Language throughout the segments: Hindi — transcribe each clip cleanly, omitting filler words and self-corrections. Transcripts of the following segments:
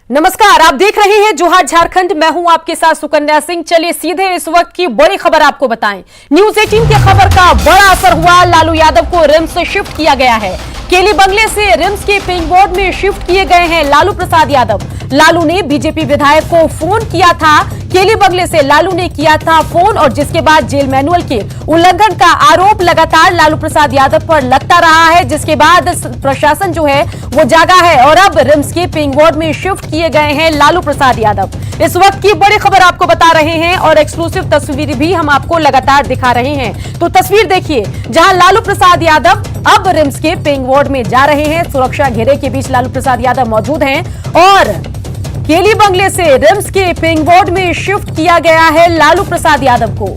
नमस्कार, आप देख रहे हैं जोहार झारखंड। मैं हूं आपके साथ सुकन्या सिंह। चलिए सीधे इस वक्त की बड़ी खबर आपको बताएं। न्यूज 18 की खबर का बड़ा असर हुआ। लालू यादव को रिम्स से शिफ्ट किया गया है। केली बंगले से रिम्स के पेइंग वार्ड में शिफ्ट किए गए हैं लालू प्रसाद यादव। लालू ने बीजेपी विधायक को फोन किया था। केली बंगले से लालू ने किया था फोन और जिसके बाद जेल मैनुअल के उल्लंघन का आरोप लगातार लालू प्रसाद यादव पर लगता रहा है, जिसके बाद प्रशासन जो है वो जागा है और अब रिम्स के पेइंग वार्ड में शिफ्ट किए गए हैं लालू प्रसाद यादव। इस वक्त की बड़ी खबर आपको बता रहे हैं और एक्सक्लूसिव तस्वीर भी हम आपको लगातार दिखा रहे हैं। तो तस्वीर देखिए, जहां लालू प्रसाद यादव अब रिम्स के पेइंग वार्ड में जा रहे हैं। सुरक्षा घेरे के बीच लालू प्रसाद यादव मौजूद हैं और केली बंगले से रिम्स के पेइंग वार्ड में शिफ्ट किया गया है लालू प्रसाद यादव को।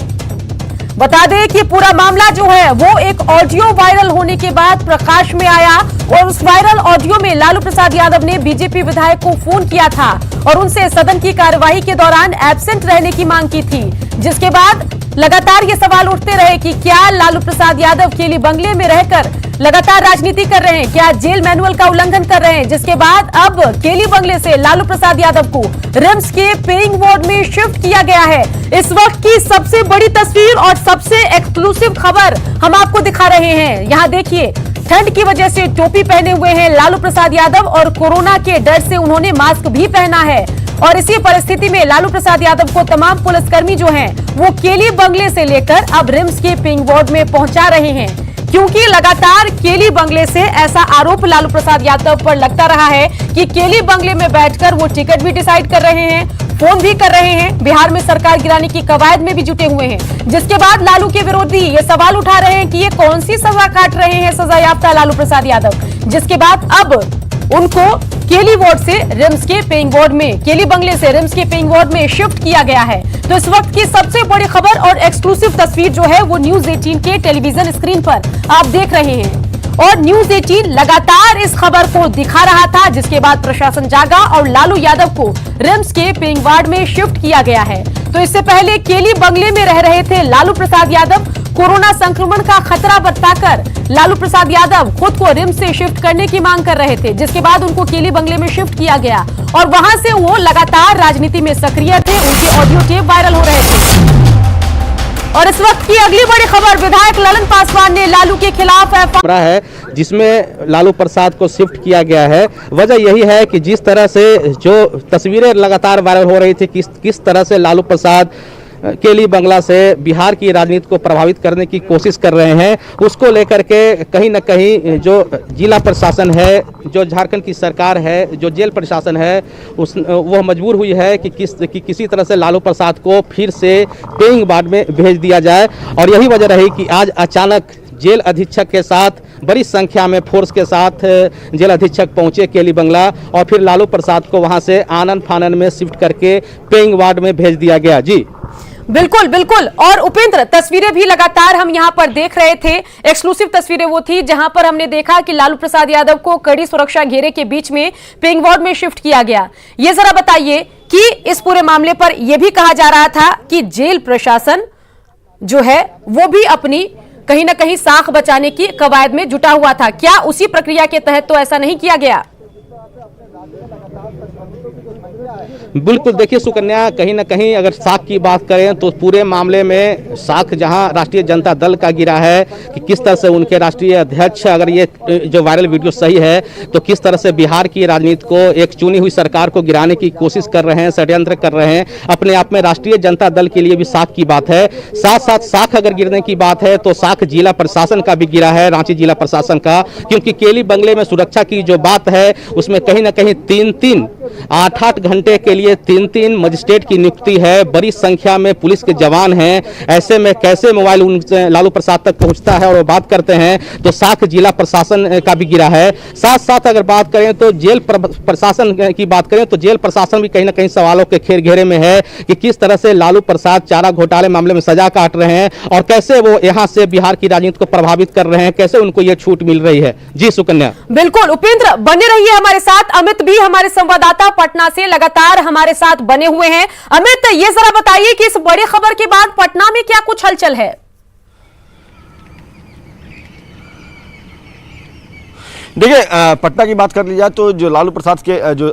बता दें कि पूरा मामला जो है वो एक ऑडियो वायरल होने के बाद प्रकाश में आया और उस वायरल ऑडियो में लालू प्रसाद यादव ने बीजेपी विधायक को फोन किया था और उनसे सदन की कार्यवाही के दौरान एब्सेंट रहने की मांग की थी, जिसके बाद लगातार ये सवाल उठते रहे कि क्या लालू प्रसाद यादव केली बंगले में रहकर लगातार राजनीति कर रहे हैं, क्या जेल मैनुअल का उल्लंघन कर रहे हैं, जिसके बाद अब केली बंगले से लालू प्रसाद यादव को रिम्स के पेइंग वार्ड में शिफ्ट किया गया है। इस वक्त की सबसे बड़ी तस्वीर और सबसे एक्सक्लूसिव खबर हम आपको दिखा रहे हैं। यहाँ देखिए, ठंड की वजह से टोपी पहने हुए हैं लालू प्रसाद यादव और कोरोना के डर से उन्होंने मास्क भी पहना है और इसी परिस्थिति में लालू प्रसाद यादव को तमाम पुलिसकर्मी जो हैं वो केली बंगले से लेकर अब रिम्स के पेइंग वार्ड में पहुंचा रहे हैं, क्योंकि लगातार केली बंगले से ऐसा आरोप लालू प्रसाद यादव पर लगता रहा है कि केली बंगले में बैठकर वो टिकट भी डिसाइड कर रहे हैं, फोन भी कर रहे हैं, बिहार में सरकार गिराने की कवायद में भी जुटे हुए हैं। जिसके बाद लालू के विरोधी ये सवाल उठा रहे हैं कि ये कौन सी सजा काट रहे हैं सजायाफ्ता लालू प्रसाद यादव, जिसके बाद अब उनको केली वार्ड से रिम्स के पेइंग वार्ड में, केली बंगले से रिम्स के पेइंग वार्ड में शिफ्ट किया गया है। तो इस वक्त की सबसे बड़ी खबर और एक्सक्लूसिव तस्वीर जो है वो न्यूज 18 के टेलीविजन स्क्रीन पर आप देख रहे हैं और न्यूज 18 लगातार इस खबर को दिखा रहा था, जिसके बाद प्रशासन जागा और लालू यादव को रिम्स के पेइंग वार्ड में शिफ्ट किया गया है। तो इससे पहले केली बंगले में रह रहे थे लालू प्रसाद यादव। कोरोना संक्रमण का खतरा बताकर लालू प्रसाद यादव खुद को रिम्स से शिफ्ट करने की मांग कर रहे थे, जिसके बाद उनको केली बंगले में शिफ्ट किया गया और वहां से वो लगातार राजनीति में सक्रिय थे। उनके ऑडियो टेप वायरल हो रहे थे। और इस वक्त की अगली बड़ी खबर, विधायक ललन पासवान ने लालू के खिलाफ है जिसमें लालू प्रसाद को शिफ्ट किया गया है। वजह यही है कि जिस तरह से जो तस्वीरें लगातार वायरल हो रही थी, किस तरह से लालू प्रसाद केली बंगला से बिहार की राजनीति को प्रभावित करने की कोशिश कर रहे हैं, उसको लेकर के कहीं न कहीं जो जिला प्रशासन है, जो झारखंड की सरकार है, जो जेल प्रशासन है, वो मजबूर हुई है कि किसी तरह से लालू प्रसाद को फिर से पेइंग वार्ड में भेज दिया जाए। और यही वजह रही कि आज अचानक जेल अधीक्षक के साथ बड़ी संख्या में फोर्स के साथ जेल अधीक्षक पहुंचे केली बंगला और फिर लालू प्रसाद को वहां से आनन फानन में शिफ्ट करके पेइंग वार्ड में भेज दिया गया। जी बिल्कुल बिल्कुल। और उपेंद्र, तस्वीरें भी लगातार हम यहां पर देख रहे थे। एक्सक्लूसिव तस्वीरें वो थी जहां पर हमने देखा कि लालू प्रसाद यादव को कड़ी सुरक्षा घेरे के बीच में पेइंग वार्ड में शिफ्ट किया गया। ये जरा बताइए कि इस पूरे मामले पर यह भी कहा जा रहा था कि जेल प्रशासन जो है वो भी अपनी कहीं ना कहीं साख बचाने की कवायद में जुटा हुआ था। क्या उसी प्रक्रिया के तहत तो ऐसा नहीं किया गया? बिल्कुल, देखिए सुकन्या, कहीं ना कहीं अगर साख की बात करें तो पूरे मामले में साख जहां राष्ट्रीय जनता दल का गिरा है कि किस तरह से उनके राष्ट्रीय अध्यक्ष, अगर ये जो वायरल वीडियो सही है तो किस तरह से बिहार की राजनीति को, एक चुनी हुई सरकार को गिराने की कोशिश कर रहे हैं, षड्यंत्र कर रहे हैं। अपने आप में राष्ट्रीय जनता दल के लिए भी साख की बात है। साथ साथ साख अगर गिरने की बात है तो साख जिला प्रशासन का भी गिरा है, रांची जिला प्रशासन का, क्योंकि केली बंगले में सुरक्षा की जो बात है उसमें कहीं ना कहीं 8-8 घंटे के लिए 3-3 मजिस्ट्रेट की नियुक्ति है, बड़ी संख्या में पुलिस के जवान हैं। ऐसे में कैसे मोबाइल लालू प्रसाद तक पहुंचता है और वो बात करते हैं, तो साख जिला प्रशासन का भी गिरा है। साथ साथ अगर बात करें तो जेल प्रशासन की बात करें तो जेल प्रशासन भी कहीं ना कहीं सवालों के घेरे में है कि किस तरह से लालू प्रसाद चारा घोटाले मामले में सजा काट रहे हैं और कैसे वो यहाँ से बिहार की राजनीति को प्रभावित कर रहे हैं, कैसे उनको ये छूट मिल रही है। जी सुकन्या। बिल्कुल उपेंद्र, बने रहिए हमारे साथ। अमित भी हमारे संवाददाता पटना से लगातार हमारे साथ बने हुए हैं। अमित, ये जरा बताइए कि इस बड़ी खबर के बाद पटना में क्या कुछ हलचल है? देखिए पटना की बात कर ली जाए तो जो लालू प्रसाद के जो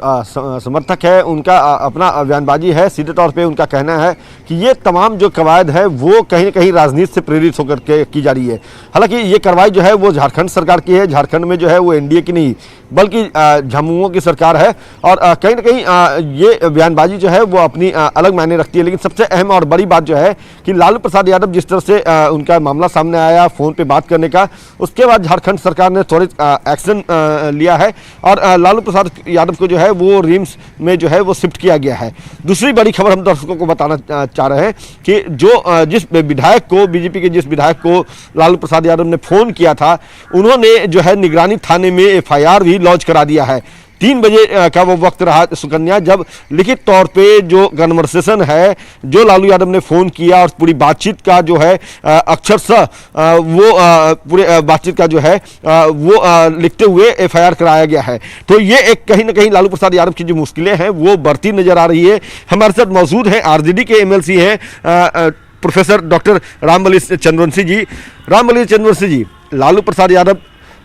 समर्थक है उनका अपना बयानबाजी है। सीधे तौर पे उनका कहना है कि ये तमाम जो कवायद है वो कहीं न कहीं राजनीति से प्रेरित होकर के की जा रही है। हालांकि ये कार्रवाई जो है वो झारखंड सरकार की है। झारखंड में जो है वो एनडीए की नहीं बल्कि झामुमो की सरकार है और कहीं न कहीं ये बयानबाजी जो है वो अपनी अलग मायने रखती है। लेकिन सबसे अहम और बड़ी बात जो है कि लालू प्रसाद यादव जिस तरह से उनका मामला सामने आया फ़ोन पे बात करने का, उसके बाद झारखंड सरकार ने त्वरित एक्शन लिया है और लालू प्रसाद यादव को जो है वो रिम्स में जो है वो शिफ्ट किया गया है। दूसरी बड़ी खबर हम दर्शकों को बताना चाह रहे हैं कि जो जिस विधायक को बीजेपी के जिस विधायक को लालू प्रसाद यादव ने फ़ोन किया था उन्होंने जो है निगरानी थाने में एफआईआर भी लॉन्च करा दिया है। 3 बजे का वो वक्त रहा सुकन्या जब लिखित तौर पे जो कन्वर्सेशन है जो लालू यादव ने फ़ोन किया और पूरी बातचीत का जो है अक्षरशः वो पूरे बातचीत का जो है वो लिखते हुए एफआईआर कराया गया है। तो ये एक कहीं ना कहीं लालू प्रसाद यादव की जो मुश्किलें हैं वो बढ़ती नजर आ रही है। हमारे साथ मौजूद हैं आरजेडी के एमएलसी हैं प्रोफेसर डॉक्टर रामबलि चंद्रवंशी जी। रामबलि चंद्रवंशी जी, लालू प्रसाद यादव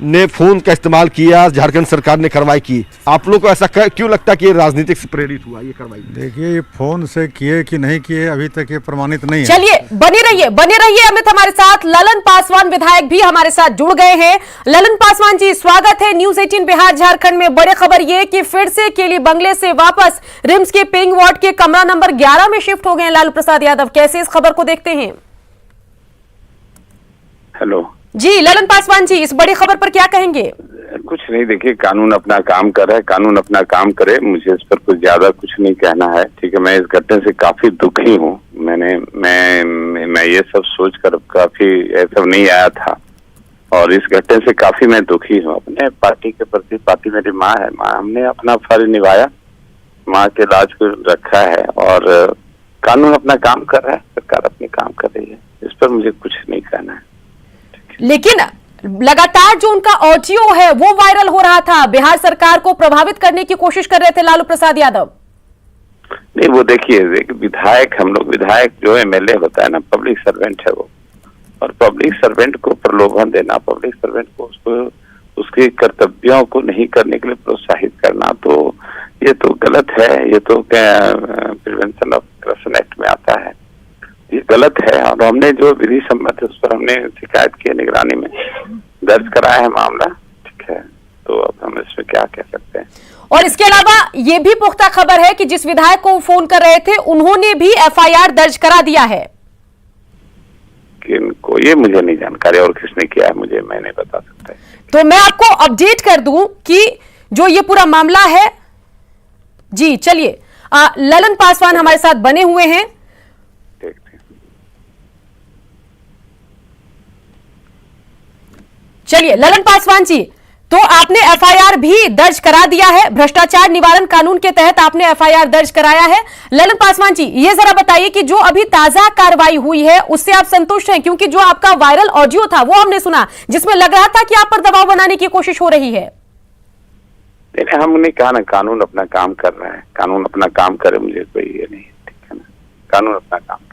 ने फोन का इस्तेमाल किया, झारखंड सरकार ने कार्रवाई की, आप लोग को ऐसा क्यों लगता है कि ये राजनीतिक से प्रेरित हुआ ये कार्रवाई? देखिए, ये फोन से किए कि नहीं किए अभी तक ये प्रमाणित नहीं है। चलिए बने रहिए अमित हमारे साथ। ललन पासवान विधायक भी हमारे साथ जुड़ गए हैं। ललन पासवान जी, स्वागत है न्यूज़ 18 बिहार झारखंड में। बड़ी खबर ये कि फिर से केली बंगले से वापस रिम्स के पेइंग वार्ड के कमरा नंबर 11 में शिफ्ट हो गए हैं लालू प्रसाद यादव। कैसे इस खबर को देखते हैं? हेलो जी ललन पासवान जी, इस बड़ी खबर पर क्या कहेंगे? कुछ नहीं, देखिए कानून अपना काम कर रहा है, कानून अपना काम करे, मुझे इस पर कुछ ज्यादा कुछ नहीं कहना है। ठीक है, मैं इस घटना से काफी दुखी हूँ। मैं ये सब सोच कर काफी ऐसा नहीं आया था और इस घटना से काफी मैं दुखी हूँ। अपने पार्टी के प्रति, पार्टी मेरी माँ है, हमने अपना फर्ज निभाया, माँ के लाज को रखा है और कानून अपना काम कर रहा है, सरकार अपने काम कर रही है। इस पर मुझे कुछ नहीं कहना है। लेकिन लगातार जो उनका ऑडियो है वो वायरल हो रहा था, बिहार सरकार को प्रभावित करने की कोशिश कर रहे थे लालू प्रसाद यादव। नहीं, वो देखिए विधायक, हम लोग विधायक जो एमएलए होता है ना, पब्लिक सर्वेंट है वो, और पब्लिक सर्वेंट को प्रलोभन देना, पब्लिक सर्वेंट को उसके कर्तव्यों को नहीं करने के लिए प्रोत्साहित करना, तो ये तो गलत है। ये तो प्रिवेंशन ऑफ करप्शन एक्ट में आता है, ये गलत है। और हमने जो विधि सम्मत है उस पर हमने शिकायत की, निगरानी में दर्ज कराया है मामला। ठीक है, तो अब हम इसमें क्या कह सकते हैं। और इसके अलावा ये भी पुख्ता खबर है कि जिस विधायक को फोन कर रहे थे उन्होंने भी एफआईआर दर्ज करा दिया है। किनको, ये मुझे नहीं जानकारी, और किसने किया है मुझे मैं नहीं बता सकता। तो मैं आपको अपडेट कर दूं कि जो ये पूरा मामला है। जी चलिए, ललन पासवान हमारे साथ बने हुए हैं। चलिए ललन पासवान जी, तो आपने एफआईआर भी दर्ज करा दिया है, भ्रष्टाचार निवारण कानून के तहत आपने एफआईआर दर्ज कराया है। ललन पासवान जी, ये जरा बताइए कि जो अभी ताजा कार्रवाई हुई है उससे आप संतुष्ट हैं? क्योंकि जो आपका वायरल ऑडियो था वो हमने सुना जिसमें लग रहा था कि आप पर दबाव बनाने की कोशिश हो रही है। नहीं, हमने कहा ना कानून अपना काम कर रहा है, कानून अपना काम करे, मुझे कोई ये नहीं। ठीक है ना, कानून अपना काम करे।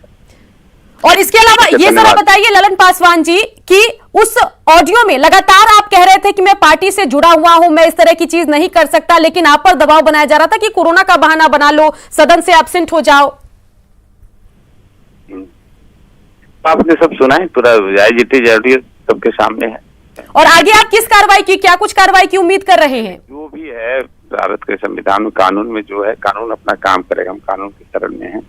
और इसके अलावा ये जरा बताइए ललन पासवान जी कि उस ऑडियो में लगातार आप कह रहे थे कि मैं पार्टी से जुड़ा हुआ हूं, मैं इस तरह की चीज नहीं कर सकता, लेकिन आप पर दबाव बनाया जा रहा था कि कोरोना का बहाना बना लो, सदन से एब्सेंट हो जाओ। आपने सब सुना है, पूरा ऑडियो सबके सामने है। और आगे आप किस कार्रवाई की, क्या कुछ कार्रवाई की उम्मीद कर रहे हैं? जो भी है भारत के संविधान में, कानून में जो है, कानून अपना काम करेगा। हम कानून की शरण में हैं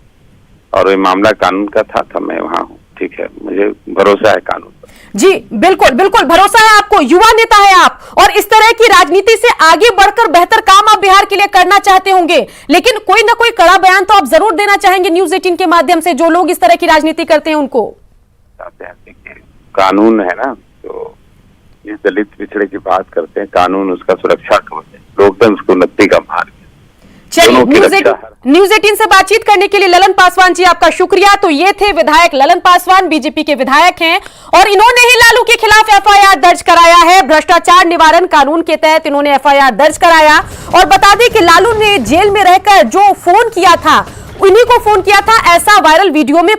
और ये मामला कानून का था, तो मैं वहां हूँ। ठीक है, मुझे भरोसा है कानून पर। जी बिल्कुल बिल्कुल भरोसा है आपको, युवा नेता है आप और इस तरह की राजनीति से आगे बढ़कर बेहतर काम आप बिहार के लिए करना चाहते होंगे, लेकिन कोई ना कोई कड़ा बयान तो आप जरूर देना चाहेंगे न्यूज़ 18 के माध्यम से, जो लोग इस तरह की राजनीति करते हैं उनको। कानून है ना, तो जिस दलित पिछड़े की बात करते हैं, कानून उसका सुरक्षा कवच है, लोकतंत्र को उन्नति का मार्ग है। चलिए, न्यूज़ 18 से बातचीत करने के लिए ललन पासवान जी आपका शुक्रिया। तो ये थे विधायक ललन पासवान, बीजेपी के विधायक हैं और इन्होंने ही लालू के खिलाफ एफआईआर दर्ज कराया है। भ्रष्टाचार निवारण कानून के तहत इन्होंने एफआईआर दर्ज कराया। और बता दें कि लालू ने जेल में रहकर जो फोन किया था, उन्हीं को फोन किया था, ऐसा वायरल वीडियो में